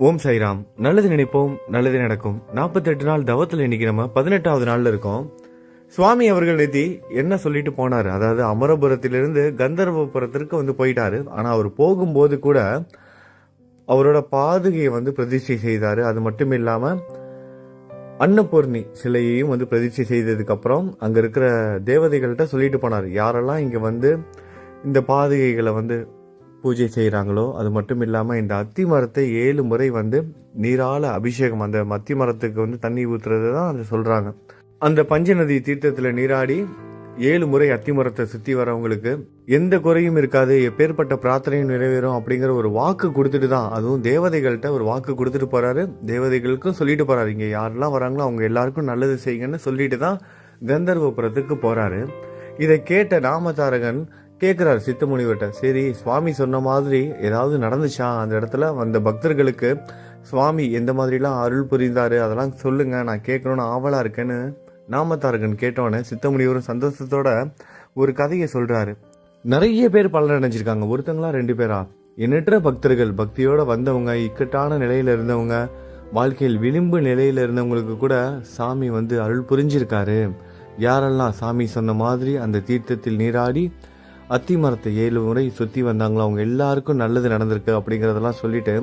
ஓம் சாய்ராம். நல்லது நினைப்போம், நல்லது நடக்கும். 48 நாள் தவத்தில் இன்னைக்கு நம்ம 18வது நாள்ல இருக்கோம். சுவாமி அவர்கள் நேத்தி என்ன சொல்லிட்டு போனாரு, அதாவது அமரபுரத்திலிருந்து கந்தர்வபுரத்திற்கு போயிட்டாரு. ஆனா அவர் போகும்போது கூட அவரோட பாதுகையை பிரதிஷ்டை செய்தாரு. அது மட்டும் இல்லாம அன்னபூர்ணி சிலையையும் பிரதிஷ்டை செய்ததுக்கு அப்புறம் அங்க இருக்கிற தேவதைகள்கிட்ட சொல்லிட்டு போனார், யாரெல்லாம் இங்க இந்த பாதுகைகளை பூஜை செய்கிறாங்களோ, அது மட்டும் இல்லாமல் இந்த அத்தி மரத்தை 7 முறை நீரால அபிஷேகம், அந்த அத்தி மரத்துக்கு தண்ணி ஊற்றுறது தான் அதை சொல்கிறாங்க. அந்த பஞ்சநதி தீர்த்தத்தில் நீராடி 7 முறை அத்தி மரத்தை சுற்றி வரவங்களுக்கு எந்த குறையும் இருக்காது, எப்பேற்பட்ட பிரார்த்தனையும் நிறைவேறும் அப்படிங்கிற ஒரு வாக்கு கொடுத்துட்டு தான், அதுவும் தேவதைகள்கிட்ட ஒரு வாக்கு கொடுத்துட்டு போகிறாரு. தேவதைகளுக்கும் சொல்லிட்டு போகிறாரு, இங்கே யாரெல்லாம் வராங்களோ அவங்க எல்லாருக்கும் நல்லது செய்யுங்கன்னு சொல்லிட்டு தான் கந்தர்வபுரத்துக்கு போகிறாரு. இதை கேட்ட நாமதாரகன் கேட்குறாரு சித்தமுனிவர்கிட்ட, சரி சுவாமி சொன்ன மாதிரி ஏதாவது நடந்துச்சா அந்த இடத்துல, வந்த பக்தர்களுக்கு சுவாமி எந்த மாதிரிலாம் அருள் புரிந்தாரு அதெல்லாம் சொல்லுங்க, நான் கேட்கணும்னு ஆவலா இருக்கேன்னு நாமதாரகன் கேட்டவொடனே சித்தமுனிவரும் சந்தோஷத்தோட ஒரு கதையை சொல்றாரு. நிறைய பேர் பலன் அடைஞ்சிருக்காங்க, ஒருத்தங்களா 2 பேரா, எண்ணற்ற பக்தர்கள், பக்தியோட வந்தவங்க, இக்கட்டான நிலையில இருந்தவங்க, வாழ்க்கையில் விளிம்பு நிலையில இருந்தவங்களுக்கு கூட சாமி அருள் புரிஞ்சிருக்காரு. யாரெல்லாம் சாமி சொன்ன மாதிரி அந்த தீர்த்தத்தில் நீராடி அத்தி மரத்தை 7 முறை சுற்றி வந்தாங்களோ அவங்க எல்லாருக்கும் நல்லது நடந்திருக்கு அப்படிங்கிறதெல்லாம் சொல்லிட்டு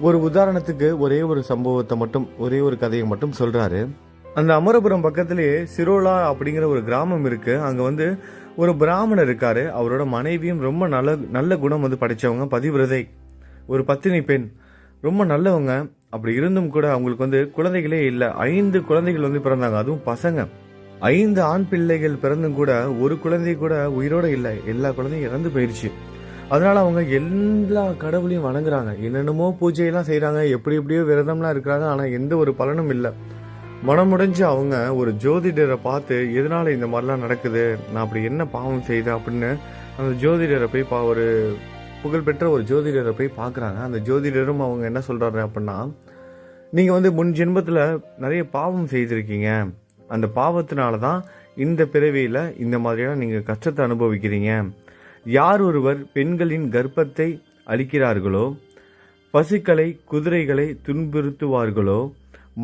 ஒரு உதாரணத்துக்கு ஒரே ஒரு சம்பவத்தை மட்டும், ஒரே ஒரு கதையை மட்டும் சொல்றாரு. அந்த அமரபுரம் பக்கத்திலேயே சிரோலா அப்படிங்கிற ஒரு கிராமம் இருக்கு. அங்க ஒரு பிராமணர் இருக்காரு. அவரோட மனைவியும் ரொம்ப நல்ல குணம் படைச்சவங்க, பதிவிரதை, ஒரு பத்தினி பெண், ரொம்ப நல்லவங்க. அப்படி இருந்தும் கூட அவங்களுக்கு குழந்தைகளே இல்லை. 5 குழந்தைகள் பிறந்தாங்க, அதுவும் பசங்க. 5 ஆண் பிள்ளைகள் பிறந்தும் கூட ஒரு குழந்தை கூட உயிரோட இல்லை, எல்லா குழந்தையும் இறந்து போயிடுச்சு. அதனால அவங்க எல்லா கடவுளையும் வணங்குறாங்க, என்னென்னமோ பூஜையெல்லாம் செய்யறாங்க, எப்படியோ விரதம்லாம் இருக்கிறாங்க. ஆனா எந்த ஒரு பலனும் இல்லை. மனமுடைஞ்சு அவங்க ஒரு ஜோதிடரை பார்த்து, எதனால இந்த மாதிரிலாம் நடக்குது, நான் அப்படி என்ன பாவம் செய்தேன் அப்படின்னு அந்த ஜோதிடரை போய் ஒரு புகழ்பெற்ற ஒரு ஜோதிடரை போய் பார்க்குறாங்க. அந்த ஜோதிடரும் அவங்க என்ன சொல்றாரு அப்படின்னா, நீங்க முன் ஜென்மத்தில் நிறைய பாவம் செய்திருக்கீங்க, அந்த பாவத்தினால தான் இந்த பிறவியில இந்த மாதிரியான நீங்க கஷ்டத்தை அனுபவிக்கிறீங்க. யார் ஒருவர் பெண்களின் கர்ப்பத்தை அளிக்கிறார்களோ, பசுக்களை குதிரைகளை துன்புறுத்துவார்களோ,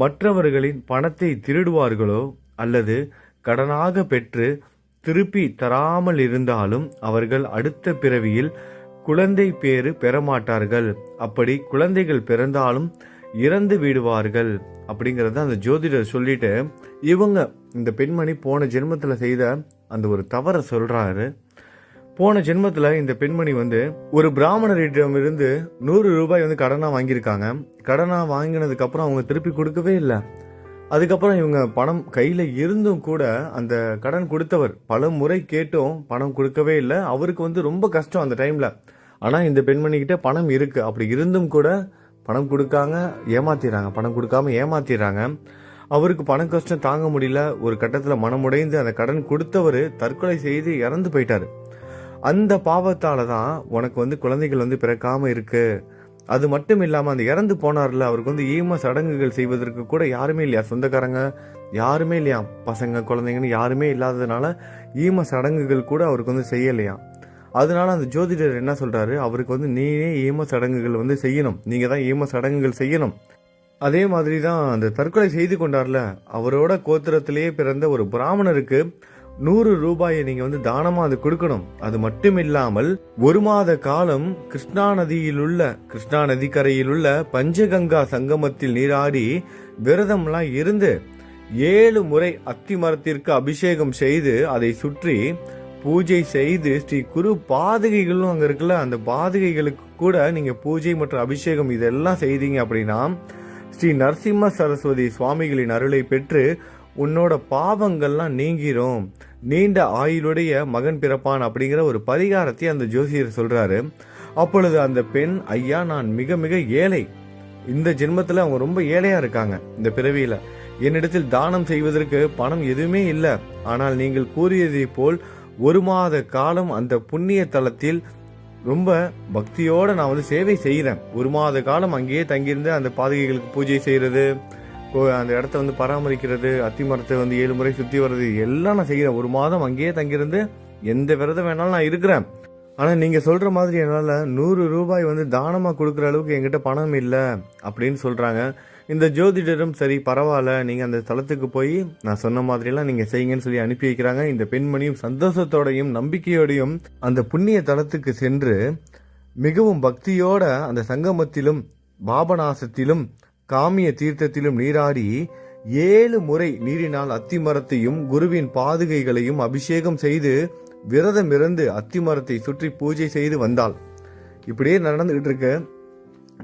மற்றவர்களின் பணத்தை திருடுவார்களோ, அல்லது கடனாக பெற்று திருப்பி தராமல் இருந்தாலும் அவர்கள் அடுத்த பிறவியில் குழந்தை பேறு பெறமாட்டார்கள். அப்படி குழந்தைகள் பிறந்தாலும் இறந்து விடுவார்கள் அப்படிங்கறத அந்த ஜோதிடர் சொல்லிட்டு, இவங்க இந்த பெண்மணி போன ஜென்மத்துல செய்த அந்த ஒரு தவறை சொல்றாரு. போன ஜென்மத்துல இந்த பெண்மணி ஒரு பிராமணரிடம் இருந்து 100 ரூபாய் கடனா வாங்கியிருக்காங்க. கடனா வாங்கினதுக்கு அப்புறம் அவங்க திருப்பி கொடுக்கவே இல்லை. அதுக்கப்புறம் இவங்க பணம் கையில இருந்தும் கூட அந்த கடன் கொடுத்தவர் பல முறை கேட்டும் பணம் கொடுக்கவே இல்லை. அவருக்கு ரொம்ப கஷ்டம் அந்த டைம்ல. ஆனா இந்த பெண்மணி கிட்ட பணம் இருக்கு, அப்படி இருந்தும் கூட பணம் கொடுக்காம ஏமாத்திடுறாங்க. அவருக்கு பண கஷ்டம் தாங்க முடியல. ஒரு கட்டத்துல மனமுடைந்து அந்த கடன் கொடுத்தவர் தற்கொலை செய்து இறந்து போயிட்டாரு. அந்த பாவத்தால தான் உனக்கு குழந்தைகள் பிறக்காம இருக்கு. அது மட்டும் இல்லாம அந்த இறந்து போனார்ல, அவருக்கு ஈம சடங்குகள் செய்வதற்கு கூட யாருமே இல்லையா, சொந்தக்காரங்க யாருமே இல்லையா, பசங்க குழந்தைங்கன்னு யாருமே இல்லாததுனால ஈம சடங்குகள் கூட அவருக்கு செய்யலையா. அதனால அந்த ஜோதிடர் என்ன சொல்றாரு, அவருக்கு நீயே ஈம சடங்குகள் செய்யணும், நீங்க தான் ஈம சடங்குகள் செய்யணும். அதே மாதிரி தான் அந்த தற்கொலை செய்து கொண்டார்ல, அவரோட கோத்திரத்திலேயே பிறந்த ஒரு பிராமணருக்கு 100 ரூபாயை நீங்க தானமா அது கொடுக்கணும். அது மட்டும் இல்லாமல் 1 மாத காலம் கிருஷ்ணா நதிக்கரையில் உள்ள பஞ்சகங்கா சங்கமத்தில் நீராடி விரதம்லாம் இருந்து 7 முறை அத்தி மரத்திற்கு அபிஷேகம் செய்து அதை சுற்றி பூஜை செய்து ஸ்ரீ குரு பாதுகைகளும் அங்க இருக்குல்ல, அந்த பாதுகைகளுக்கு கூட நீங்க பூஜை மற்றும் அபிஷேகம் இதெல்லாம் செய்தீங்க அப்படின்னா ஸ்ரீ நரசிம்ம சரஸ்வதி சுவாமிகளின் அருளை பெற்று உன்னோட பாவங்கள்லாம் நீங்கிரும், நீண்ட ஆயுளுடைய மகன் பிறப்பான் அப்படிங்கிற ஒரு பரிகாரத்தை அந்த ஜோசியர் சொல்றாரு. அப்பொழுது அந்த பெண், ஐயா நான் மிக மிக ஏழை, இந்த ஜென்மத்துல அவங்க ரொம்ப ஏழையா இருக்காங்க, இந்த பிறவியில என்னிடத்தில் தானம் செய்வதற்கு பணம் எதுவுமே இல்லை. ஆனால் நீங்கள் கூறியதை போல் 1 மாத காலம் அந்த புண்ணிய தலத்தில் ரொம்ப பக்தியோட நான் சேவை செய்யறேன். 1 மாத காலம் அங்கேயே தங்கியிருந்து அந்த பாதுகைகளுக்கு பூஜை செய்யறது, அந்த இடத்த பராமரிக்கிறது, அத்தி மரத்தை 7 முறை சுத்தி வர்றது, எல்லாம் நான் செய்யறேன். 1 மாதம் அங்கேயே தங்கியிருந்து எந்த விரதம் வேணாலும் நான் இருக்கிறேன். ஆனா நீங்க சொல்ற மாதிரி என்னால 100 ரூபாய் வந்து தானமா கொடுக்குற அளவுக்கு என்கிட்ட பணம் இல்ல அப்படின்னு சொல்றாங்க. இந்த ஜோதிடரும் சரி பரவாயில்ல, நீங்க அந்த தலத்துக்கு போய் நான் சொன்ன மாதிரி எல்லாம் நீங்க செய்யுங்கன்னு சொல்லி அனுப்பி வைக்கிறாங்க. இந்த பெண்மணியும் சந்தோஷத்தோடையும் நம்பிக்கையோடையும் அந்த புண்ணிய தலத்துக்கு சென்று மிகவும் பக்தியோட அந்த சங்கமத்திலும் பாபநாசத்திலும் காமிய தீர்த்தத்திலும் நீராடி 7 முறை நீரினால் அத்திமரத்தையும் குருவின் பாதுகைகளையும் அபிஷேகம் செய்து விரதம் இருந்து அத்திமரத்தை சுற்றி பூஜை செய்து வந்தாள். இப்படியே நடந்துகிட்டு இருக்கு.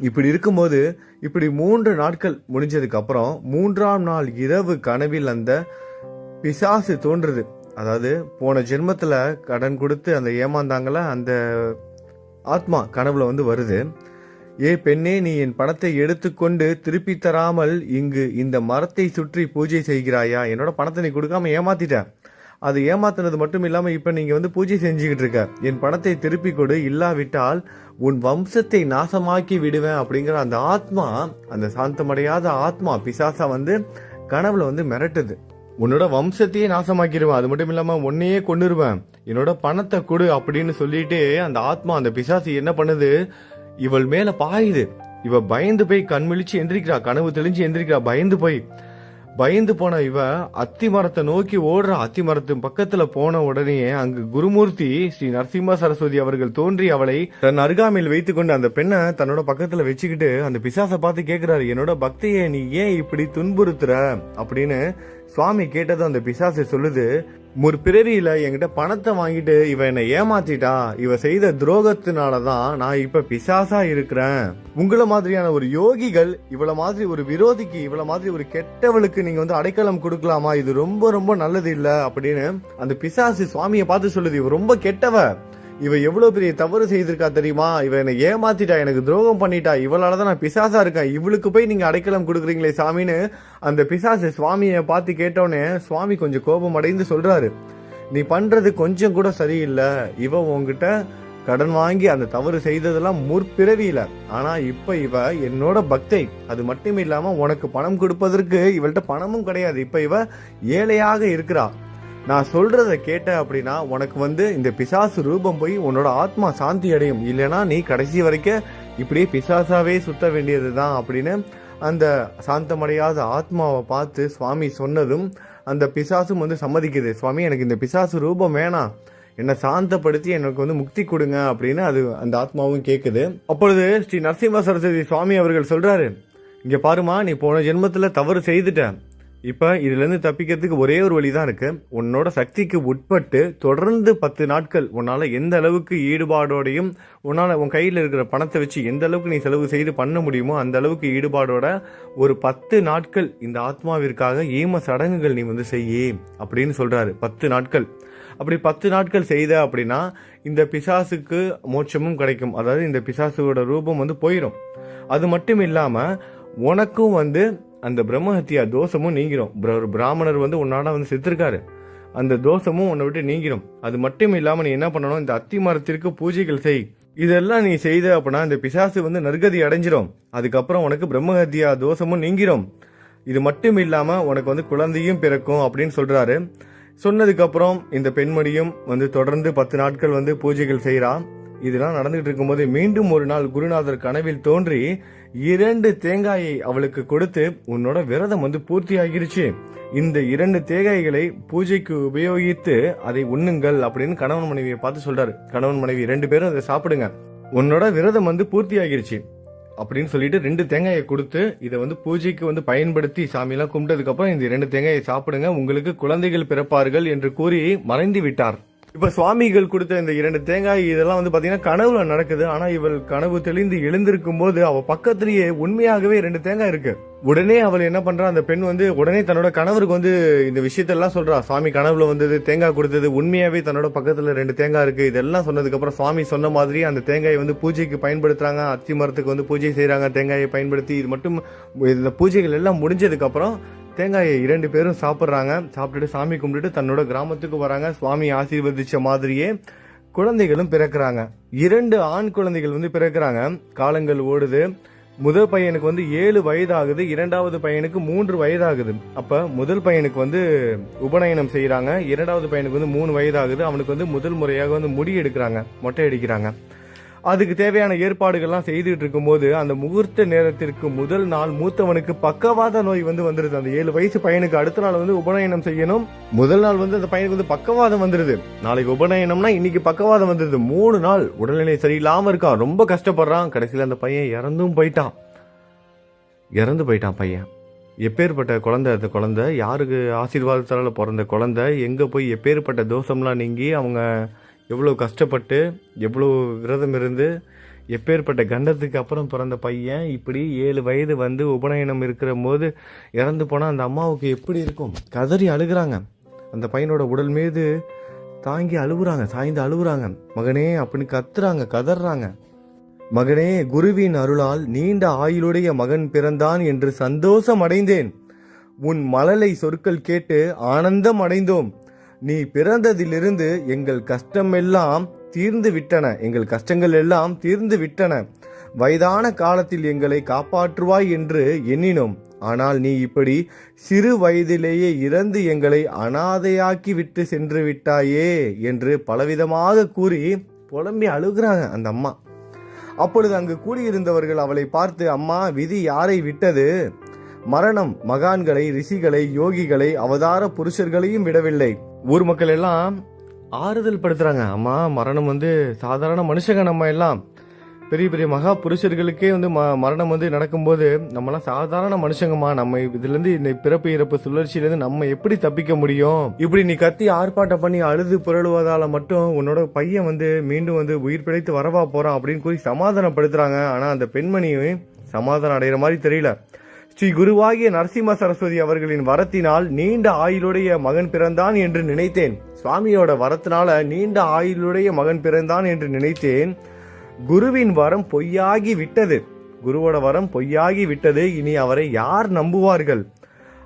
இப்படி இருக்கும்போது இப்படி 3 நாட்கள் முடிஞ்சதுக்கு அப்புறம் 3ஆம் நாள் இரவு கனவில் அந்த பிசாசு தோன்றுது. அதாவது போன ஜென்மத்துல கடன் கொடுத்து அந்த ஏமாந்தாங்கள அந்த ஆத்மா கனவுல வந்து வருது. ஏ பெண்ணே, நீ என் பணத்தை எடுத்துக்கொண்டு திருப்பி தராமல் இங்கு இந்த மரத்தை சுற்றி பூஜை செய்கிறாயா? என்னோட பணத்தை நீ கொடுக்காம ஏமாத்திட்ட. அது ஏமாத்தினது மட்டும் இல்லாம இப்ப நீங்க வந்து பூஜை செஞ்சுக்கிட்டு இருக்க. என் பணத்தை திருப்பி கொடு, இல்லாவிட்டால் உன் வம்சத்தை நாசமாக்கி விடுவேன் அப்படிங்கிற அந்த ஆத்மா, அந்த சாந்தமடையாத ஆத்மா பிசாசா வந்து கனவுல வந்து மிரட்டுது. உன்னோட வம்சத்தையே நாசமாக்கிடுவேன், அது மட்டும் இல்லாம உன்னையே கொண்டுருவேன், என்னோட பணத்தை கொடு அப்படின்னு சொல்லிட்டு அந்த ஆத்மா அந்த பிசாசு என்ன பண்ணுது, இவள் மேல பாயுது. இவ பயந்து போய் கண்விழிச்சு எந்திரிக்கிறா, கனவு தெளிஞ்சு எந்திரிக்கிறா. பயந்து போன இவ அத்தி மரத்தை நோக்கி ஓடுற. அத்தி மரத்து பக்கத்துல போன உடனே அங்கு குருமூர்த்தி ஸ்ரீ நரசிம்ம சரஸ்வதி அவர்கள் தோன்றி அவளை தன் அருகாமையில் வைத்துக் கொண்டு அந்த பெண்ணை தன்னோட பக்கத்துல வச்சுக்கிட்டு அந்த பிசாசை பார்த்து கேட்கிறாரு, என்னோட பக்தியை நீ ஏன் இப்படி துன்புறுத்துற அப்படின்னு சுவாமி கேட்டதும் அந்த பிசாசு சொல்லுது, முற்பிறவியில என்கிட்ட பணத்தை வாங்கிட்டு இவ என்னை ஏமாத்திட்டா, இவ செய்த துரோகத்தினாலதான் நான் இப்ப பிசாசா இருக்கிறேன். உங்கள மாதிரியான ஒரு யோகிகள் இவ்வளவு மாதிரி ஒரு விரோதிக்கு, இவ்வளவு மாதிரி ஒரு கெட்டவளுக்கு நீங்க வந்து அடைக்கலம் கொடுக்கலாமா? இது ரொம்ப ரொம்ப நல்லது இல்ல அப்படின்னு அந்த பிசாசு சுவாமியை பார்த்து சொல்லுது, இவ ரொம்ப கெட்டவ, இவ எவ்வளவு பெரிய தவறு செய்திருக்கா தெரியுமா, இவ என்னை ஏமாத்திட்டா, எனக்கு துரோகம் பண்ணிட்டா, இவளாலதான் நான் பிசாசா இருக்கேன், இவளுக்கு போய் நீங்க அடைக்கலம் கொடுக்குறீங்களே சாமின்னு அந்த பிசாசு சுவாமியை பார்த்து கேட்டோன்னே சுவாமி கொஞ்சம் கோபம் அடைந்து சொல்றாரு, நீ பண்றது கொஞ்சம் கூட சரியில்லை. இவ உங்ககிட்ட கடன் வாங்கி அந்த தவறு செய்ததெல்லாம் முற்பிறவியில, ஆனா இப்ப இவ என்னோட பக்தை, அது மட்டும் இல்லாம உனக்கு பணம் கொடுப்பதற்கு இவள்கிட்ட பணமும் கிடையாது, இப்ப இவ ஏழையாக இருக்கிறா. நான் சொல்றத கேட்ட அப்படின்னா உனக்கு வந்து இந்த பிசாசு ரூபம் போய் உன்னோட ஆத்மா சாந்தி அடையும், இல்லைன்னா நீ கடைசி வரைக்கும் இப்படியே பிசாசாவே சுத்த வேண்டியதுதான் அப்படின்னு அந்த சாந்தமடையாத ஆத்மாவை பார்த்து சுவாமி சொன்னதும் அந்த பிசாசும் வந்து சம்மதிக்குது. சுவாமி, எனக்கு இந்த பிசாசு ரூபம் வேணாம், என்னை சாந்தப்படுத்தி எனக்கு வந்து முக்தி கொடுங்க அப்படின்னு அது அந்த ஆத்மாவும் கேட்குது. அப்பொழுது ஸ்ரீ நரசிம்ம சரஸ்வதி சுவாமி அவர்கள் சொல்றாரு, இங்க பாருமா, நீ போன ஜென்மத்துல தவறு செய்துட்ட, இப்ப இதுல இருந்து தப்பிக்கிறதுக்கு ஒரே ஒரு வழிதான் இருக்கு. உன்னோட சக்திக்கு உட்பட்டு தொடர்ந்து 10 நாட்கள் உன்னால எந்த அளவுக்கு ஈடுபாடோடையும் உன்னால உன் கையில இருக்கிற பணத்தை வச்சு எந்த அளவுக்கு நீ செலவு செய்து பண்ண முடியுமோ அந்த அளவுக்கு ஈடுபாடோட ஒரு 10 நாட்கள் இந்த ஆத்மாவிற்காக ஈம சடங்குகள் நீ வந்து செய்யி அப்படின்னு சொல்றாரு. 10 நாட்கள். அப்படி 10 நாட்கள் செய்த அப்படின்னா இந்த பிசாசுக்கு மோட்சமும் கிடைக்கும். அதாவது இந்த பிசாசுவோட ரூபம் வந்து போயிடும். அது மட்டும் இல்லாம உனக்கும் வந்து அந்த பிரம்மஹத்தியா தோஷமும் நீங்கிரும். ஒரு பிராமணர் வந்து உன்னால வந்து செத்துருக்காரு, அந்த தோஷமும் உன்னை விட்டு நீங்கிரும். அது மட்டும் இல்லாம நீ என்ன பண்ணணும், இந்த அத்தி மரத்திற்கு பூஜைகள் செய். இதெல்லாம் நீ செய்த அப்படின்னா இந்த பிசாசு வந்து நற்கதி அடைஞ்சிரும். அதுக்கப்புறம் உனக்கு பிரம்மஹத்தியா தோஷமும் நீங்கிரும். இது மட்டும் இல்லாம உனக்கு வந்து குழந்தையும் பிறக்கும் அப்படின்னு சொல்றாரு. சொன்னதுக்கு அப்புறம் இந்த பெண்மணியும் வந்து தொடர்ந்து 10 நாட்கள் வந்து பூஜைகள் செய்யறா. இதெல்லாம் நடந்துகிட்டு இருக்கும்போது மீண்டும் ஒரு நாள் குருநாதர் கனவில் தோன்றி 2 தேங்காயை அவளுக்கு கொடுத்து, உன்னோட விரதம் வந்து பூர்த்தி ஆகிருச்சு, இந்த 2 தேங்காய்களை பூஜைக்கு உபயோகித்து அதை உண்ணுங்கள் அப்படின்னு கணவன் மனைவியை பார்த்து சொல்றாரு. கணவன் மனைவி 2 பேரும் அதை சாப்பிடுங்க, உன்னோட விரதம் வந்து பூர்த்தி ஆகிருச்சு அப்படின்னு சொல்லிட்டு 2 தேங்காயை கொடுத்து இதை வந்து பூஜைக்கு வந்து பயன்படுத்தி சாமியெல்லாம் கும்பிட்டதுக்கு அப்புறம் இந்த 2 தேங்காயை சாப்பிடுங்க, உங்களுக்கு குழந்தைகள் பிறப்பார்கள் என்று கூறி மறைந்து விட்டார். இப்ப சுவாமிகள் கொடுத்த இந்த 2 தேங்காய் இதெல்லாம் வந்து பாத்தீங்கன்னா கனவுல நடக்குது. ஆனா இவள் கனவு தெளிந்து எழுந்திருக்கும் போது அவ பக்கத்திலேயே உண்மையாகவே 2 தேங்காய் இருக்கு. உடனே அவள் என்ன பண்றா, அந்த பெண் வந்து உடனே தன்னோட கணவருக்கு வந்து இந்த விஷயத்தெல்லாம் சொல்றா. சுவாமி கனவுல வந்தது, தேங்காய் கொடுத்தது, உண்மையாவே தன்னோட பக்கத்துல 2 தேங்காய் இருக்கு. இதெல்லாம் சொன்னதுக்கு அப்புறம் சுவாமி சொன்ன மாதிரி அந்த தேங்காயை வந்து பூஜைக்கு பயன்படுத்துறாங்க. அத்தி மரத்துக்கு வந்து பூஜை செய்யறாங்க தேங்காயை பயன்படுத்தி. இது மட்டும் இந்த பூஜைகள் எல்லாம் முடிஞ்சதுக்கு அப்புறம் தேங்காயை 2 பேரும் சாப்பிட்றாங்க. சாப்பிட்டுட்டு சாமி கும்பிட்டுட்டு தன்னோட கிராமத்துக்கு வராங்க. சுவாமி ஆசீர்வதிச்ச மாதிரியே குழந்தைகளும் பிறக்கிறாங்க. 2 ஆண் குழந்தைகள் வந்து பிறக்கிறாங்க. காலங்கள் ஓடுது. முதல் பையனுக்கு வந்து 7 வயது ஆகுது, இரண்டாவது பையனுக்கு 3 வயது ஆகுது. அப்ப முதல் பையனுக்கு வந்து உபநயனம் செய்யறாங்க, இரண்டாவது பையனுக்கு வந்து 3 வயது ஆகுது. அவனுக்கு வந்து முதல் முறையாக வந்து முடி எடுக்கிறாங்க, மொட்டை அடிக்கிறாங்க. அதுக்கு தேவையான ஏற்பாடுகள்லாம் செய்துட்டு இருக்கும்போது அந்த முகூர்த்த நேரத்திற்கு முதல் நாள் மூத்தவனுக்கு பக்கவாத நோய் வந்துருது. அந்த 7 வயசு பையனுக்கு அடுத்த நாள் வந்து உபநயனம் செய்யணும். முதல் நாள் வந்து அந்த பையனுக்கு வந்து பக்கவாதம் வந்துருது. நாளைக்கு உபநயனம்னா இன்னைக்கு பக்கவாதம் வந்துருது. 3 நாள் உடல்நிலை சரியில்லாம இருக்கான், ரொம்ப கஷ்டப்படுறான். கடைசியில அந்த பையன் இறந்து போயிட்டான் பையன். எப்பேற்பட்ட குழந்தை அந்த குழந்தை, யாருக்கு ஆசீர்வாதத்தால பிறந்த குழந்தை, எங்க போய் எப்பேற்பட்ட தோஷம்லாம் நீங்கி அவங்க எவ்வளோ கஷ்டப்பட்டு எவ்வளோ விரதம் இருந்து எப்பேற்பட்ட கண்டத்துக்கு அப்புறம் பிறந்த பையன் இப்படி 7 வயது வந்து உபநயனம் இருக்கிற போது இறந்து போனால் அந்த அம்மாவுக்கு எப்படி இருக்கும்? கதறி அழுகுறாங்க. அந்த பையனோட உடல் மீது தாங்கி அழுகுறாங்க, சாய்ந்து அழுகுறாங்க. மகனே அப்படின்னு கதறாங்க. மகனே, குருவின் அருளால் நீண்ட ஆயுளுடைய மகன் பிறந்தான் என்று சந்தோஷம் அடைந்தேன். உன் மழலை சொற்கள் கேட்டு ஆனந்தம் அடைந்தோம். நீ பிறந்ததிலிருந்து எங்கள் கஷ்டங்கள் எல்லாம் தீர்ந்து விட்டன. வயதான காலத்தில் எங்களை காப்பாற்றுவாய் என்று எண்ணினோம். ஆனால் நீ இப்படி சிறு வயதிலேயே இறந்து எங்களை அனாதையாக்கி விட்டு சென்று விட்டாயே என்று பலவிதமாக கூறி புலம்பி அழுகிறாங்க அந்த அம்மா. அப்பொழுது அங்கு கூடியிருந்தவர்கள் அவளை பார்த்து, அம்மா, விதி யாரை விட்டது? மரணம் மகான்களை, ரிஷிகளை, யோகிகளை, அவதார புருஷர்களையும் விடவில்லை. ஊர் மக்கள் எல்லாம் ஆறுதல் படுத்துறாங்க. அம்மா, மரணம் வந்து சாதாரண மனுஷங்க, நம்ம எல்லாம் பெரிய பெரிய மகா புருஷர்களுக்கே வந்து மரணம் வந்து நடக்கும்போது நம்மளாம் சாதாரண மனுஷங்கம்மா, நம்ம இதுல இருந்து இந்த பிறப்பு இறப்பு சுழற்சியிலிருந்து நம்ம எப்படி தப்பிக்க முடியும்? இப்படி நீ கத்தி ஆர்ப்பாட்டம் பண்ணி அழுது புரளுவதால மட்டும் உன்னோட பையன் வந்து மீண்டும் வந்து உயிர் பிழைத்து வரவா போறான் அப்படின்னு கூறி சமாதானப்படுத்துறாங்க. ஆனா அந்த பெண்மணியும் சமாதானம் அடைகிற மாதிரி தெரியல. ஸ்ரீ குருவாகிய நரசிம்ம சரஸ்வதி அவர்களின் வரத்தினால் நீண்ட ஆயுளுடைய மகன் பிறந்தான் என்று நினைத்தேன். சுவாமியோட வரத்தினால நீண்ட ஆயுளுடைய மகன் பிறந்தான் என்று நினைத்தேன். குருவின் வரம் பொய்யாகி விட்டது. குருவோட வரம் பொய்யாகி விட்டது. இனி அவரை யார் நம்புவார்கள்?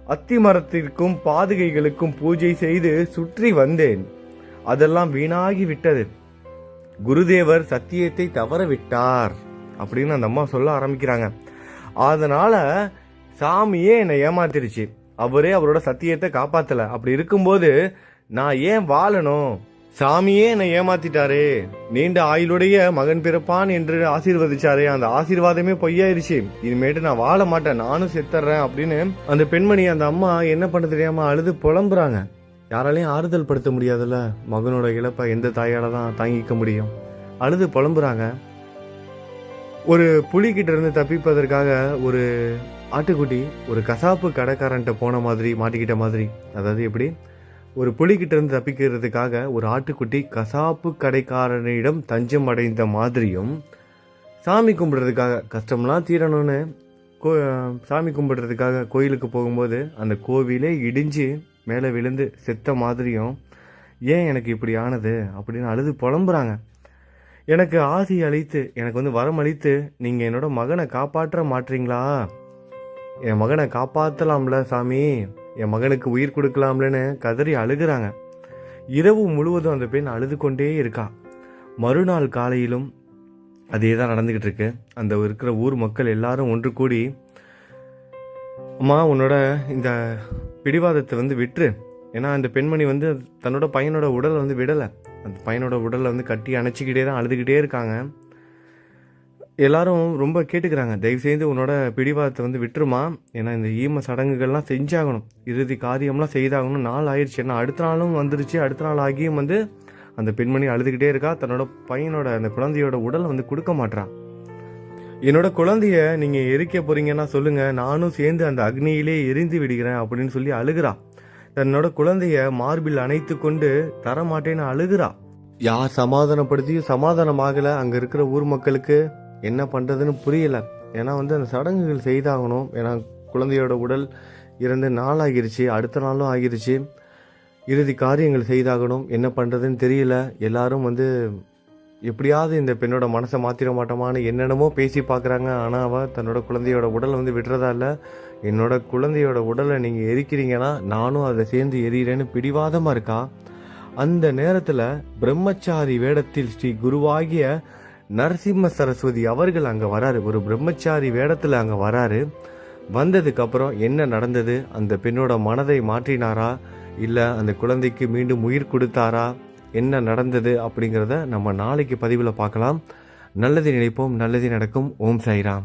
அத்தி மரத்திற்கும் பாதுகைகளுக்கும் பூஜை செய்து சுற்றி வந்தேன். அதெல்லாம் வீணாகி விட்டது. குருதேவர் சத்தியத்தை தவற விட்டார் அப்படின்னு அந்த அம்மா சொல்ல ஆரம்பிக்கிறாங்க. அதனால சாமியே என்னை ஏமாத்திருச்சு, அவரே அவரோட சத்தியத்தை காப்பாத்தல. அப்படி இருக்கும்போது நான் ஏன் வாழணும்? சாமியே என்னை ஏமாத்திட்டாரு. நீண்ட ஆயுளுடைய மகன் பிறப்பான் என்று ஆசீர்வதிச்சாரு, அந்த ஆசீர்வாதமே பொய்யாயிருச்சு. இனிமேட்டு நான் வாழ மாட்டேன், நானும் செத்துறேன் அப்படின்னு அந்த பெண்மணி, அந்த அம்மா என்ன பண்ண தெரியாம அழுது புலம்புறாங்க. யாராலையும் ஆறுதல் படுத்த முடியாதுல்ல, மகனோட இழப்பை எந்த தாயால தான் தாங்கிக்க முடியும்? அழுது புலம்புறாங்க. ஒரு புலிகிட்ட இருந்து தப்பிப்பதற்காக ஒரு ஆட்டுக்குட்டி ஒரு கசாப்பு கடைக்காரன்ட்ட போன மாதிரி மாட்டிக்கிட்ட மாதிரி, அதாவது எப்படி ஒரு புலிகிட்ட இருந்து தப்பிக்கிறதுக்காக ஒரு ஆட்டுக்குட்டி கசாப்பு கடைக்காரனிடம் தஞ்சம் அடைந்த மாதிரியும், சாமி கும்பிடுறதுக்காக கஷ்டம்லாம் தீரணும்னு சாமி கும்பிடுறதுக்காக கோயிலுக்கு போகும்போது அந்த கோவிலே இடிஞ்சு மேலே விழுந்து செத்த மாதிரியும் ஏன் எனக்கு இப்படி ஆனது அப்படின்னு அழுது புலம்புறாங்க. எனக்கு ஆசி அளித்து, எனக்கு வந்து வரம் அளித்து நீங்கள் என்னோட மகனை காப்பாற்ற மாட்டீங்களா? என் மகனை காப்பாற்றலாம்ல சாமி, என் மகனுக்கு உயிர் கொடுக்கலாம்லன்னு கதறி அழுகிறாங்க. இரவு முழுவதும் அந்த பெண் அழுது கொண்டே இருக்கா. மறுநாள் காலையிலும் அதே தான் நடந்துக்கிட்டு இருக்கு. அந்த இருக்கிற ஊர் மக்கள் எல்லாரும் ஒன்று கூடி, அம்மா, உன்னோட இந்த பிடிவாதத்தை வந்து விட்டுரு. ஏன்னா அந்த பெண்மணி வந்து தன்னோட பையனோட உடலை வந்து விடலை. அந்த பையனோட உடலை வந்து கட்டி அணைச்சிக்கிட்டே தான் அழுதுகிட்டே இருக்காங்க. எல்லாரும் ரொம்ப கேட்டுக்கிறாங்க, தயவுசெய்து உன்னோட பிடிவாதத்தை வந்து விட்டுருமா, ஏன்னா இந்த ஈம சடங்குகள்லாம் செஞ்சாகணும், இறுதி காரியம்லாம் செய்தாகணும். நாள் ஆயிடுச்சு, ஏன்னா அடுத்த நாளும் வந்துருச்சு. அடுத்த நாள் ஆகியும் வந்து அந்த பெண்மணி அழுதுகிட்டே இருக்கா. தன்னோட பையனோட அந்த குழந்தையோட உடலை வந்து கொடுக்க மாட்டான். என்னோட குழந்தைய நீங்க எரிக்க போறீங்கன்னா சொல்லுங்க, நானும் சேர்ந்து அந்த அக்னியிலே எரிந்து விடுகிறேன் அப்படின்னு சொல்லி அழுகிறா. தன்னோட குழந்தைய மார்பில் அணைத்து கொண்டு தரமாட்டேன்னு அழுகிறா. யார் சமாதானப்படுத்தியும் சமாதானமாகல. அங்க இருக்கிற ஊர் மக்களுக்கு என்ன பண்றதுன்னு புரியல. ஏன்னா வந்து அந்த சடங்குகள் செய்தாகணும். ஏன்னா குழந்தையோட உடல் இறந்து நாள் ஆகிருச்சு, அடுத்த நாளும் ஆகிருச்சு. இறுதி காரியங்கள் செய்தாகணும், என்ன பண்றதுன்னு தெரியல. எல்லாரும் வந்து எப்படியாவது இந்த பெண்ணோட மனசை மாத்திர மாட்டோமான்னு என்னென்னமோ பேசி பார்க்குறாங்க. ஆனால் அவள் தன்னோட குழந்தையோட உடலை வந்து விடுறதா இல்லை. என்னோட குழந்தையோட உடலை நீங்கள் எரிக்கிறீங்கன்னா நானும் அதை சேர்ந்து எரியிறேன்னு பிடிவாதமாக இருக்கா. அந்த நேரத்தில் பிரம்மச்சாரி வேடத்தில் ஸ்ரீ குருவாகிய நரசிம்ம சரஸ்வதி அவர்கள் அங்க வராரு, ஒரு பிரம்மச்சாரி வேடத்துல அங்க வராரு. வந்ததுக்கு அப்புறம் என்ன நடந்தது, அந்த பெண்ணோட மனதை மாற்றினாரா இல்ல அந்த குழந்தைக்கு மீண்டும் உயிர் கொடுத்தாரா, என்ன நடந்தது அப்படிங்கிறத நம்ம நாளைக்கு பதிவில் பார்க்கலாம். நல்லது நினைப்போம், நல்லது நடக்கும். ஓம் சாய்ராம்.